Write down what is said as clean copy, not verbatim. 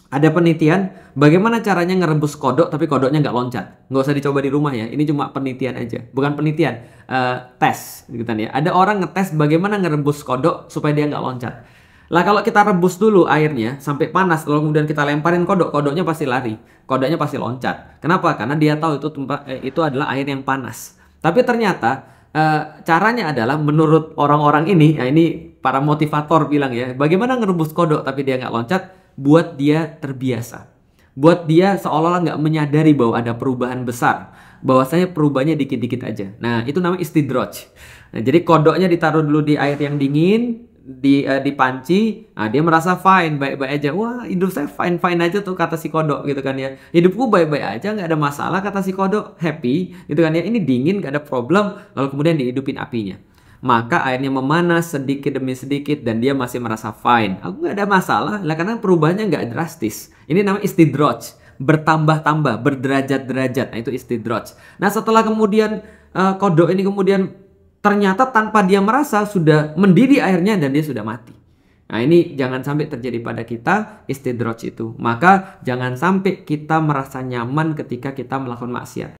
Ada penelitian bagaimana caranya ngerebus kodok tapi kodoknya nggak loncat. Nggak usah dicoba di rumah ya. Ini cuma penelitian aja. Bukan penelitian, tes gitu kan ya. Ada orang ngetes bagaimana ngerebus kodok supaya dia nggak loncat. Lah kalau kita rebus dulu airnya sampai panas, lalu kemudian kita lemparin kodok, kodoknya pasti lari. Kodoknya pasti loncat. Kenapa? Karena dia tahu itu adalah air yang panas. Tapi ternyata caranya adalah menurut orang-orang ini, ya ini para motivator bilang ya, bagaimana ngerebus kodok tapi dia nggak loncat? Buat dia terbiasa. Buat dia seolah-olah nggak menyadari bahwa ada perubahan besar. Bahwasanya perubahannya dikit-dikit aja. Nah, itu namanya istidroj. Nah, jadi kodoknya ditaruh dulu di air yang dingin, di panci. Nah, dia merasa fine, baik-baik aja. Wah, hidup saya fine-fine aja tuh, kata si kodok gitu kan ya. Hidupku baik-baik aja, nggak ada masalah, kata si kodok. Happy gitu kan ya. Ini dingin, nggak ada problem. Lalu kemudian dihidupin apinya. Maka airnya memanas sedikit demi sedikit dan dia masih merasa fine. Aku nggak ada masalah lah karena perubahannya nggak drastis. Ini namanya istidroj, bertambah-tambah, berderajat-derajat. Nah, itu istidroj. Nah, setelah kemudian kodok ini kemudian ternyata tanpa dia merasa sudah mendidih airnya dan dia sudah mati. Nah, ini jangan sampai terjadi pada kita istidroj itu. Maka jangan sampai kita merasa nyaman ketika kita melakukan maksiat.